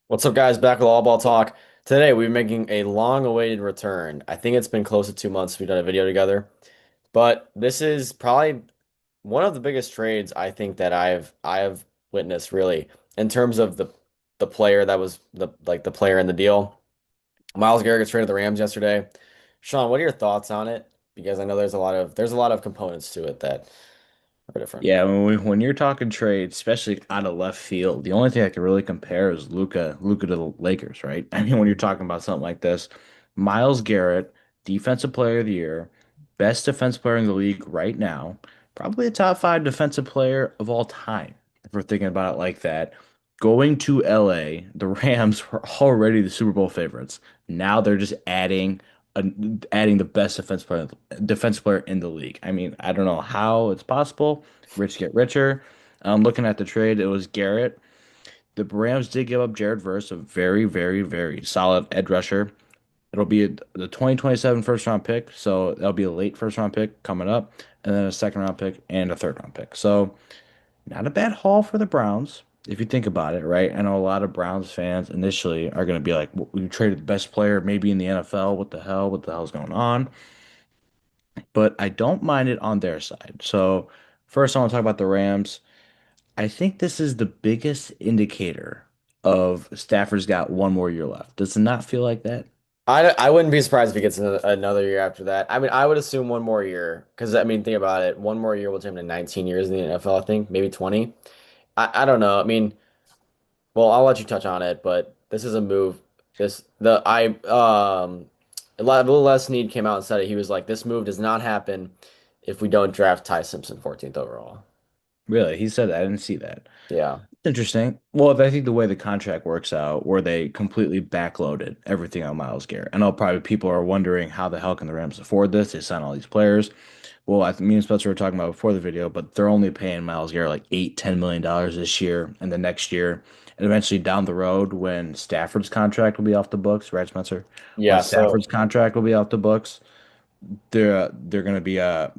What's up, guys? Back with All Ball Talk. Today, we're making a long-awaited return. I think it's been close to 2 months we've done a video together, but this is probably one of the biggest trades I think that I have witnessed, really, in terms of the player that was the player in the deal. Myles Garrett gets traded to the Rams yesterday. Sean, what are your thoughts on it? Because I know there's a lot of components to it that are different. Yeah, when you're talking trade, especially out of left field, the only thing I can really compare is Luca to the Lakers, right? I mean, when you're talking about something like this, Myles Garrett, Defensive Player of the Year, best defense player in the league right now, probably a top five defensive player of all time, if we're thinking about it like that. Going to LA, the Rams were already the Super Bowl favorites. Now they're just a, adding the best defense player in the league. I mean, I don't know how it's possible. Rich get richer. Looking at the trade, it was Garrett. The Rams did give up Jared Verse, a very, very, very solid edge rusher. It'll be the 2027 first round pick, so that'll be a late first round pick coming up, and then a second round pick and a third round pick. So not a bad haul for the Browns if you think about it, right? I know a lot of Browns fans initially are going to be like, "We traded the best player maybe in the NFL. What the hell? What the hell's going on?" But I don't mind it on their side. So first, I want to talk about the Rams. I think this is the biggest indicator of Stafford's got one more year left. Does it not feel like that? I wouldn't be surprised if he gets another year after that. I mean, I would assume one more year because I mean, think about it. One more year will take him to 19 years in the NFL, I think, maybe 20. I don't know. I mean, well, I'll let you touch on it, but this is a move. This the I Little Les Snead came out and said it. He was like, "This move does not happen if we don't draft Ty Simpson 14th overall." Really? He said that. I didn't see that. Yeah. Interesting. Well, I think the way the contract works out, where they completely backloaded everything on Myles Garrett. I know probably people are wondering how the hell can the Rams afford this? They sign all these players. Well, I think me and Spencer were talking about before the video, but they're only paying Myles Garrett like $8, $10 million this year and the next year. And eventually down the road when Stafford's contract will be off the books, right, Spencer? When Yeah, Stafford's contract will be off the books, they're gonna be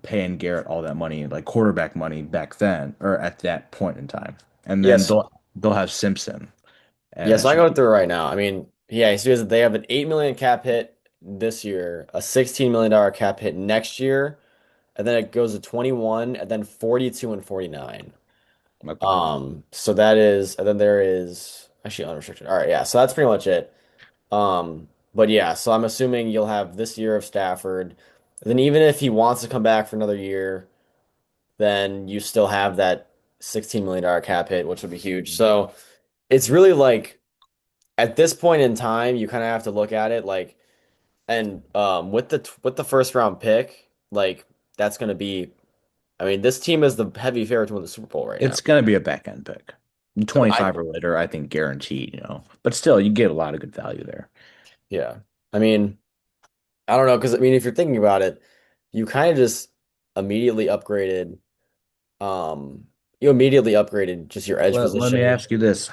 paying Garrett all that money, like quarterback money back then or at that point in time. And then yes. they'll have Simpson and Yes, it I should go be through it right now. I mean, yeah, so they have an 8 million cap hit this year, a $16 million cap hit next year, and then it goes to 21, and then 42 and 49. okay. So that is, and then there is actually unrestricted. All right, yeah, so that's pretty much it. But yeah, so I'm assuming you'll have this year of Stafford. Then even if he wants to come back for another year, then you still have that $16 million cap hit, which would be huge. So it's really like at this point in time, you kind of have to look at it like, and with the first round pick, like that's going to be. I mean, this team is the heavy favorite to win the Super Bowl right now. It's gonna be a back end pick. I 25 or later, I think guaranteed, But still, you get a lot of good value there. Yeah, I mean, I don't know because I mean, if you're thinking about it, you kind of just immediately upgraded. You immediately upgraded just your edge Let me position. ask you this.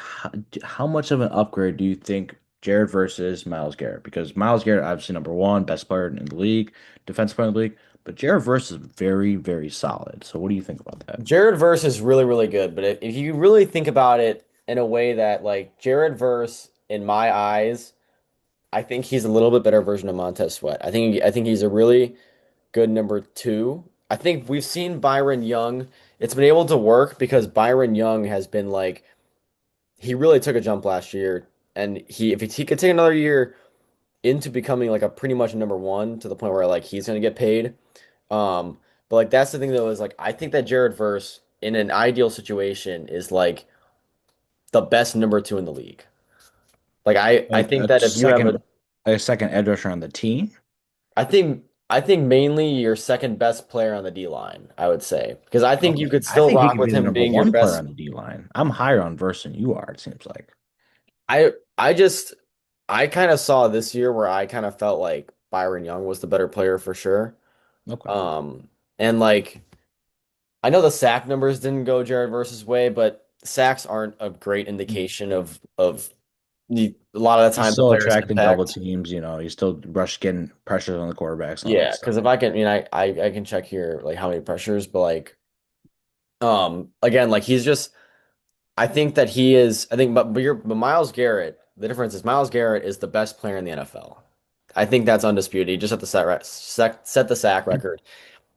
How much of an upgrade do you think Jared versus Myles Garrett? Because Myles Garrett, obviously number one, best player in the league, defensive player in the league, but Jared versus is very, very solid. So what do you think about that? Jared Verse is really, really good, but if you really think about it in a way that like Jared Verse, in my eyes, I think he's a little bit better version of Montez Sweat. I think he's a really good number two. I think we've seen Byron Young. It's been able to work because Byron Young has been like he really took a jump last year, and he could take another year into becoming like a pretty much number one to the point where like he's gonna get paid. Um, but like that's the thing though is like I think that Jared Verse in an ideal situation is like the best number two in the league. Like I Like think that if you have a second edge rusher on the team? I think mainly your second best player on the D line, I would say. Because I think you Okay. could I still think he rock could with be the him number being your one player best. on the D line. I'm higher on Verse than you are, it seems like. I just I kind of saw this year where I kind of felt like Byron Young was the better player for sure. Okay. And like I know the sack numbers didn't go Jared Verse's way, but sacks aren't a great indication of a lot of the He's time the still player's attracting double impact. teams, he's still getting pressures on the quarterbacks and all that Yeah, stuff. because if I can, I mean, I can check here like how many pressures, but like again, like he's just I think that he is I think but Miles Garrett. The difference is Myles Garrett is the best player in the NFL. I think that's undisputed. He just set the set the sack record.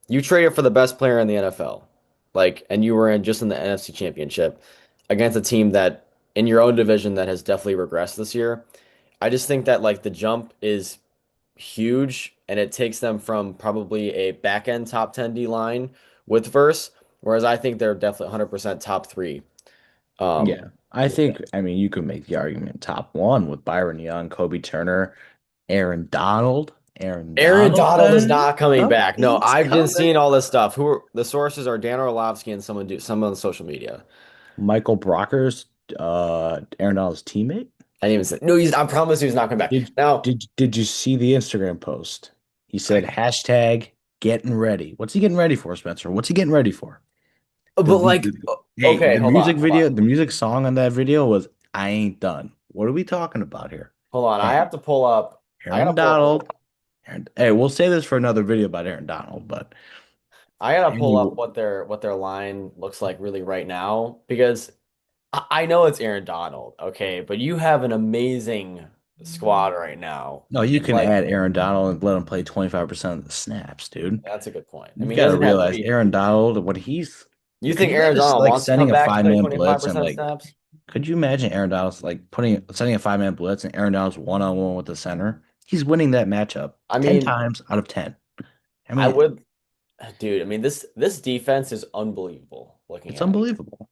You traded for the best player in the NFL, like, and you were in just in the NFC Championship against a team that in your own division that has definitely regressed this year. I just think that like the jump is huge, and it takes them from probably a back end top 10 D line with Verse, whereas I think they're definitely 100% top three. Yeah. Um, I think, I mean, you could make the argument top one with Byron Young, Kobe Turner, Aaron Donald. Aaron Aaron Donald, Donald is not coming coming. back. No, He's I've been coming. seeing all this stuff. Who are, the sources are Dan Orlovsky and some on social media. Michael Brockers, Aaron Donald's teammate. I didn't even say no. I promise he's not coming back. Did Now, did you see the Instagram post? He I, said hashtag getting ready. What's he getting ready for, Spencer? What's he getting ready for? but like, Hey, okay, hold on, the music song on that video was I Ain't Done. What are we talking about here? hold on. I Hey, have to pull up. I gotta Aaron pull up. Donald. Hey, we'll say this for another video about Aaron Donald, but I gotta pull anyway, up what their line looks like really right now because I know it's Aaron Donald, okay, but you have an amazing squad right now, no, you and can like add Aaron Donald and let him play 25% of the snaps, dude. that's a good point. I You've mean, he got to doesn't have to realize be. Aaron Donald, what he's You could think you Aaron imagine Donald like wants to come sending a back to play five-man blitz and 25% of like snaps? could you imagine Aaron Donald's like putting sending a five-man blitz and Aaron Donald's one-on-one with the center? He's winning that matchup I 10 mean, times out of 10. I I mean, would, dude. I mean, this defense is unbelievable looking it's at it. unbelievable.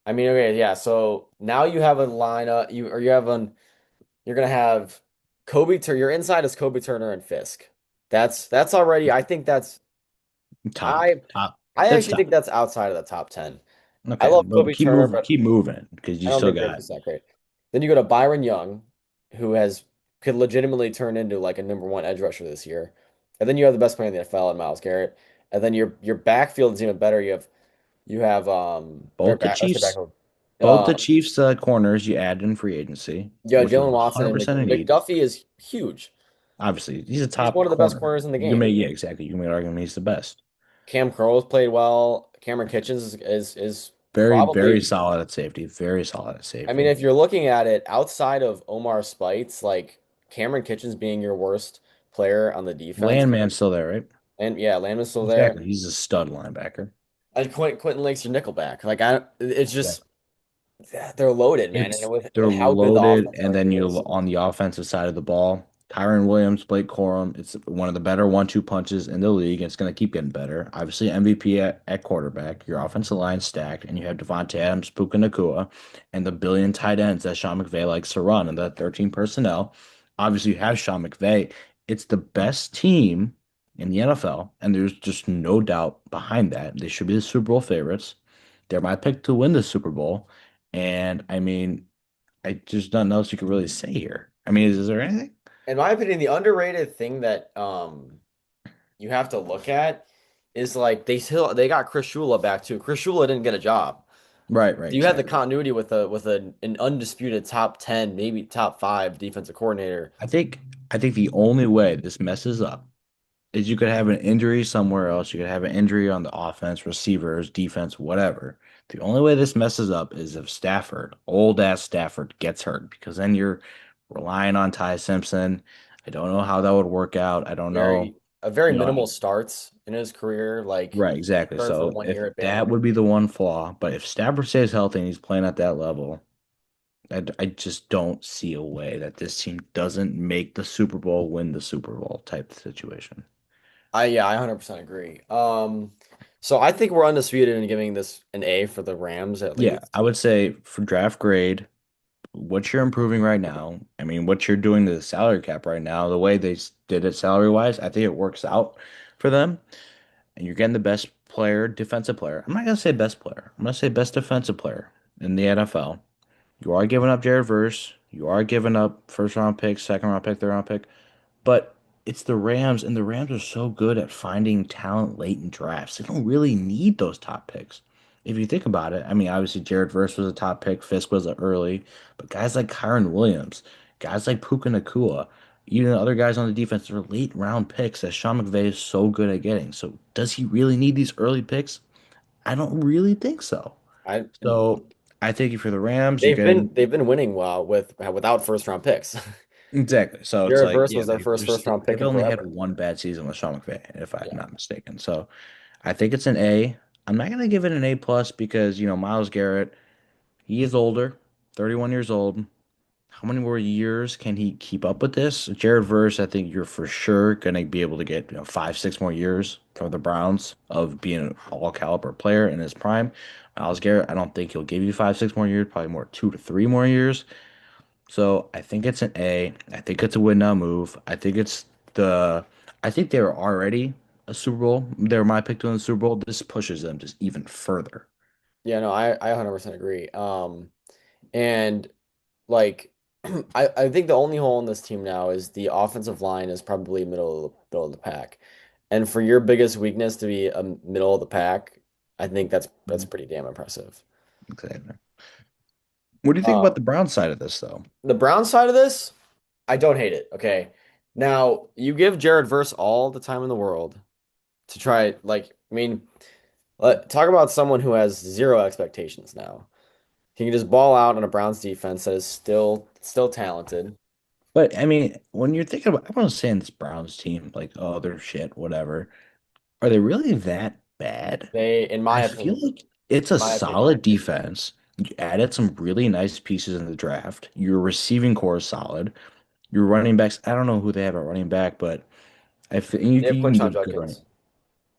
I mean, okay, yeah. So now you have a lineup. You have an you're gonna have Kobe. Your inside is Kobe Turner and Fisk. That's already. I think that's Top, I top. I That's actually think top. that's outside of the top 10. I Okay, love but Kobe Turner, but keep moving because I you don't still think Fisk got is that great. Then you go to Byron Young, who has could legitimately turn into like a number one edge rusher this year. And then you have the best player in the NFL in Myles Garrett. And then your backfield is even better. You have their both the back let's say Chiefs, backfield. both the Um Chiefs corners you add in free agency, yeah, which was Jalen Watson and 100% a need. McDuffie is huge. Obviously, he's a He's one top of the best corner. corners in the You can game. make, yeah, exactly. You can make an argument he's the best. Cam Curl's played well. Cameron Kitchens is Very, very probably solid at safety. Very solid at I mean, safety. if you're looking at it outside of Omar Spites, like Cameron Kitchens being your worst player on the defense, Landman's still there, right? and yeah, Landman's still there, Exactly. He's a stud linebacker. and Quentin Lake's your nickelback. Like it's Yeah. just they're loaded, man, and It's they're with how good the loaded, offense and already then you is. on the offensive side of the ball, Kyron Williams, Blake Corum. It's one of the better 1-2 punches in the league. It's going to keep getting better. Obviously, MVP at quarterback. Your offensive line stacked, and you have Devontae Adams, Puka Nacua, and the billion tight ends that Sean McVay likes to run, and the 13 personnel. Obviously, you have Sean McVay. It's the best team in the NFL, and there's just no doubt behind that. They should be the Super Bowl favorites. They're my pick to win the Super Bowl. And I mean, I just don't know else you could really say here. I mean, is there anything? In my opinion, the underrated thing that you have to look at is like they got Chris Shula back too. Chris Shula didn't get a job. Right, right, So you have the exactly. continuity with an undisputed top 10, maybe top 5 defensive coordinator. I think I think the only way this messes up is you could have an injury somewhere else. You could have an injury on the offense, receivers, defense, whatever. The only way this messes up is if Stafford, old ass Stafford, gets hurt because then you're relying on Ty Simpson. I don't know how that would work out. I don't know. Very You know, minimal starts in his career, like right, exactly. started for So one if year at that Bama. would be the one flaw, but if Stafford stays healthy and he's playing at that level, I just don't see a way that this team doesn't make the Super Bowl, win the Super Bowl type situation. I 100% agree. So I think we're undisputed in giving this an A for the Rams at Yeah, least. I would say for draft grade, what you're improving right now, I mean, what you're doing to the salary cap right now, the way they did it salary wise, I think it works out for them. And you're getting the best player, defensive player. I'm not gonna say best player. I'm gonna say best defensive player in the NFL. You are giving up Jared Verse. You are giving up first round pick, second round pick, third round pick. But it's the Rams, and the Rams are so good at finding talent late in drafts. They don't really need those top picks. If you think about it, I mean, obviously Jared Verse was a top pick, Fisk was a early, but guys like Kyron Williams, guys like Puka Nacua, even the other guys on the defense are late round picks that Sean McVay is so good at getting. So does he really need these early picks? I don't really think so. I So I think if you're the Rams, you're They've getting been they've been winning well without first round picks. exactly. So it's Jared like, Verse yeah, was their first round pick they've in only had forever. one bad season with Sean McVay, if I'm Yeah. not mistaken. So I think it's an A. I'm not gonna give it an A plus because Myles Garrett, he is older, 31 years old. How many more years can he keep up with this? Jared Verse, I think you're for sure gonna be able to get 5, 6 more years from the Browns of being an all caliber player in his prime. Myles Garrett, I don't think he'll give you 5, 6 more years, probably more 2 to 3 more years. So I think it's an A. I think it's a win now move. The I think they were already a Super Bowl. They were my pick to win the Super Bowl. This pushes them just even further. Yeah, no, I 100% agree. And like I think the only hole in this team now is the offensive line is probably middle of the pack. And for your biggest weakness to be a middle of the pack, I think that's Mhm. pretty damn impressive. Exactly. What do you think about Um, the Brown side of this, though? the Brown side of this, I don't hate it. Okay. Now, you give Jared Verse all the time in the world to try, talk about someone who has zero expectations now. He can just ball out on a Browns defense that is still talented. But I mean, when you're thinking about, everyone's saying this Browns team, like, oh, they're shit, whatever. Are they really that bad? They, I feel like it's in a my opinion, solid defense. You added some really nice pieces in the draft. Your receiving core is solid. Your running backs, I don't know who they have at running back, but I think they have you can Quinshon give good running. Judkins.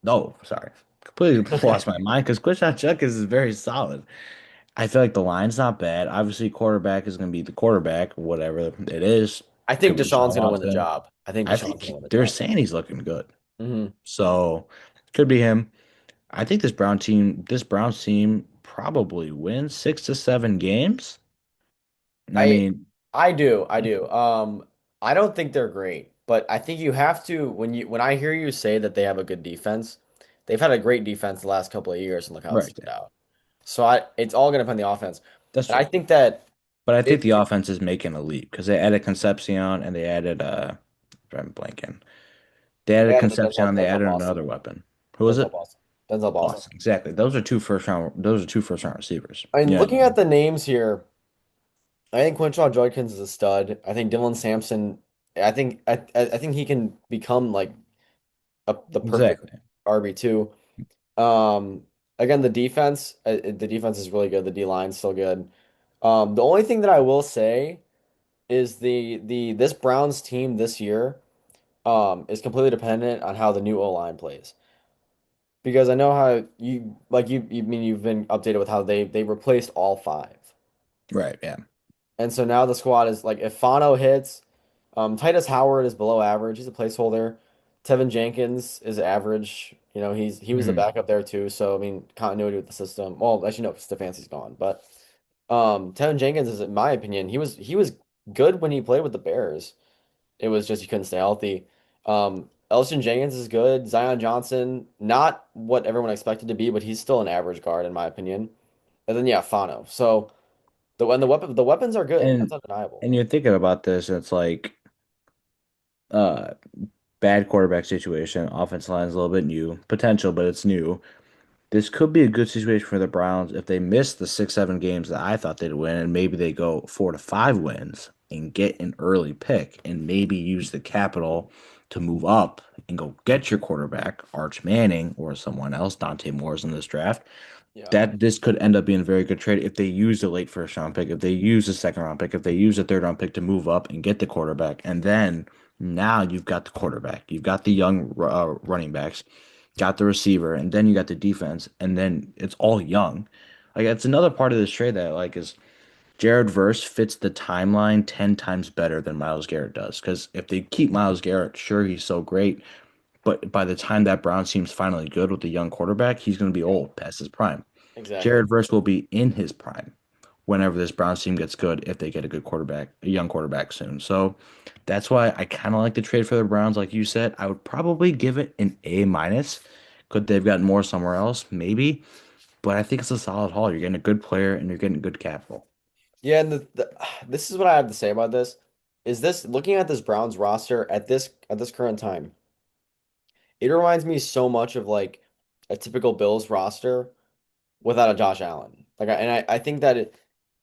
No, sorry. Completely lost my mind because Quinshon Judkins is very solid. I feel like the line's not bad. Obviously, quarterback is going to be the quarterback, whatever it is. I Could think be Deshaun Deshaun's gonna win the Watson. job. I think I Deshaun's gonna think win the they're job. saying he's looking good. Hmm. So could be him. I think this Browns team probably wins 6 to 7 games. I I mean, I do. I do. I don't think they're great, but I think you have to when I hear you say that they have a good defense, they've had a great defense the last couple of years and look how it's right. turned out. So it's all gonna depend on the offense. That's And I true. think that But I think if the offense is making a leap because they added Concepcion and they added I'm blanking. They they added added the Concepcion, they Denzel added Boston. another weapon. Who was Denzel it? Boston. Denzel Boston. Boston. Exactly. Those are two first round receivers. I mean, Yeah. looking at the names here, I think Quinshon Judkins is a stud. I think Dylan Sampson, I think he can become like the perfect Exactly. RB2. Um, again, the defense is really good. The D line's still good. The only thing that I will say is the this Browns team this year is completely dependent on how the new O line plays. Because I know how you mean you've been updated with how they replaced all five. Right. Yeah. And so now the squad is like if Fano hits, Titus Howard is below average. He's a placeholder. Tevin Jenkins is average. He was the Mhm. backup there too. So I mean, continuity with the system. Well, actually no, Stefanski's gone. But Tevin Jenkins is, in my opinion, he was good when he played with the Bears. It was just he couldn't stay healthy. Elgton Jenkins is good. Zion Johnson, not what everyone expected to be, but he's still an average guard in my opinion. And then yeah, Fano. So the weapons are good. That's And undeniable. and you're thinking about this, and it's like uh bad quarterback situation. Offensive line is a little bit new. Potential, but it's new. This could be a good situation for the Browns if they miss the 6, 7 games that I thought they'd win, and maybe they go 4 to 5 wins and get an early pick and maybe use the capital to move up and go get your quarterback, Arch Manning or someone else. Dante Moore's in this draft. Yeah. That this could end up being a very good trade if they use a late first round pick, if they use a second round pick, if they use a third round pick to move up and get the quarterback. And then now you've got the quarterback, you've got the young running backs, got the receiver, and then you got the defense, and then it's all young. Like it's another part of this trade that I like is Jared Verse fits the timeline 10 times better than Myles Garrett does. Because if they keep Myles Garrett, sure, he's so great. But by the time that Brown team's finally good with the young quarterback, he's going to be Yeah. old past his prime. Exactly. Jared Verse will be in his prime whenever this Browns team gets good if they get a good quarterback, a young quarterback soon. So that's why I kind of like the trade for the Browns. Like you said, I would probably give it an A minus. Could they've gotten more somewhere else? Maybe. But I think it's a solid haul. You're getting a good player and you're getting good capital. Yeah, and this is what I have to say about this. Is this looking at this Browns roster at this current time, it reminds me so much of like a typical Bills roster without a Josh Allen. I think that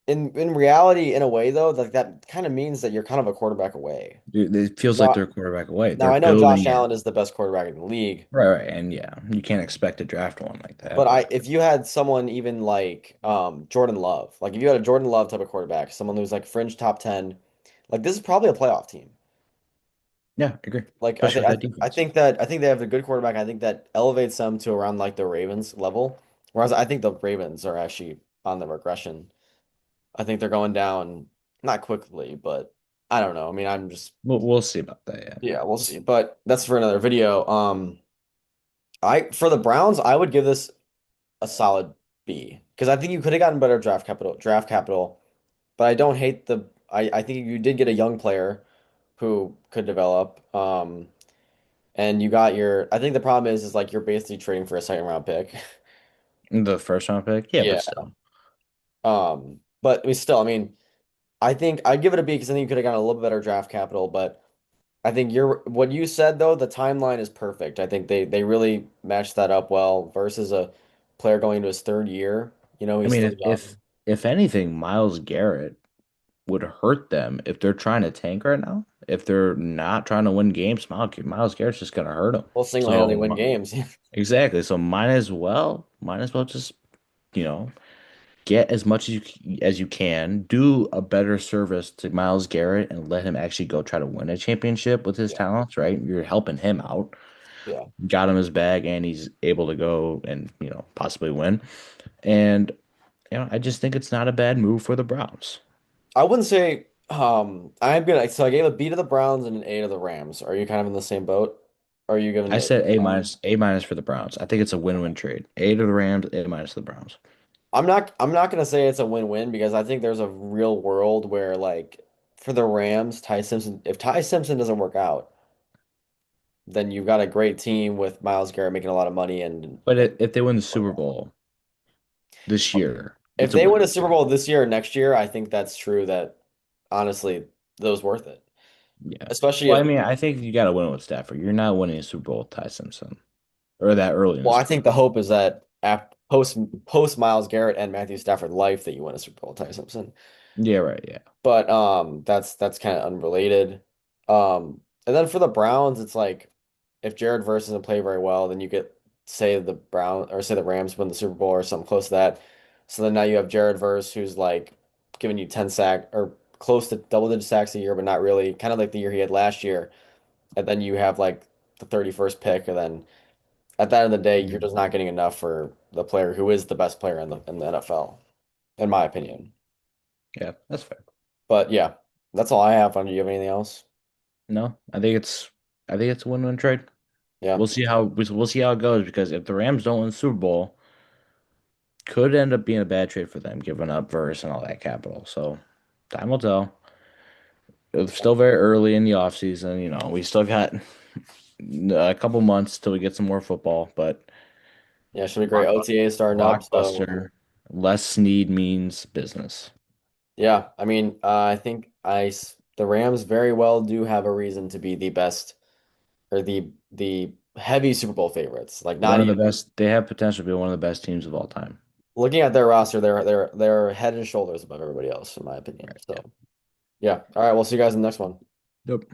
in reality, in a way though, like that kind of means that you're kind of a quarterback away. It feels like Now, they're a quarterback away. now They're I know Josh building it. Allen is the best quarterback in the league, Right, right. And yeah, you can't expect to draft one like but that, but if you had someone even like Jordan Love, like if you had a Jordan Love type of quarterback, someone who's like fringe top 10, like this is probably a playoff team. yeah, I agree. Like Especially with that I defense. think that they have a good quarterback. I think that elevates them to around like the Ravens level. Whereas I think the Ravens are actually on the regression. I think they're going down not quickly, but I don't know. I mean, I'm just We'll see about that, yeah. yeah, we'll see. But that's for another video. I for the Browns, I would give this a solid B because I think you could have gotten better draft capital, but I don't hate I think you did get a young player who could develop. And you got your I think the problem is like you're basically trading for a second round pick. The first round pick, yeah, but Yeah. still. But I mean still, I mean, I think I'd give it a B because I think you could have gotten a little bit better draft capital, but I think you're what you said though, the timeline is perfect. I think they really matched that up well versus a player going into his third year. You know, I he's mean, still young. if anything, Myles Garrett would hurt them if they're trying to tank right now. If they're not trying to win games, Myles Garrett's just gonna hurt them. Will single-handedly So win games. exactly. So might as well just, you know, get as much as you can, do a better service to Myles Garrett and let him actually go try to win a championship with his Yeah, talents, right? You're helping him out. yeah. Got him his bag and he's able to go and, possibly win. And, I just think it's not a bad move for the Browns. I wouldn't say I'm gonna so I gave a B to the Browns and an A to the Rams. Are you kind of in the same boat? Or are you giving I it said A minus for the Browns. I think it's a win-win trade. A to the Rams, A minus to the Browns. I'm not gonna say it's a win-win because I think there's a real world where like for the Rams, Ty Simpson if Ty Simpson doesn't work out, then you've got a great team with Myles Garrett making a lot of money and But if they win the Super Bowl this year, if it's a they win a win-win Super trade. Bowl this year or next year, I think that's true that honestly those worth it. Yeah. Especially Well, I if mean, I think you got to win with Stafford. You're not winning a Super Bowl with Ty Simpson or that early in well, his I think career. the hope is that post Myles Garrett and Matthew Stafford life that you win a Super Bowl with Ty Simpson. Yeah, right. Yeah. But that's kind of unrelated. And then for the Browns, it's like if Jared Verse doesn't play very well, then you get say the say the Rams win the Super Bowl or something close to that. So then now you have Jared Verse who's like giving you 10 sack or close to double-digit sacks a year, but not really, kind of like the year he had last year. And then you have like the 31st pick, and then at the end of the day, you're Mhm. just not getting enough for the player who is the best player in the NFL, in my opinion. Yeah, that's fair. But yeah, that's all I have. Do you have anything else? No, I think it's a win-win trade. Yeah. We'll see how it goes because if the Rams don't win the Super Bowl, could end up being a bad trade for them, giving up Verse and all that capital. So time will tell. It's still very early in the offseason. We still got a couple months till we get some more football, but Yeah, should be great. OTA starting up. So blockbuster, less need means business. yeah, I mean, I think the Rams very well do have a reason to be the best or the heavy Super Bowl favorites. Like One not of the even best, they have potential to be one of the best teams of all time. looking at their roster, they're head and shoulders above everybody else, in my opinion. Right. So yeah. All right, we'll see you guys in the next one. Yep.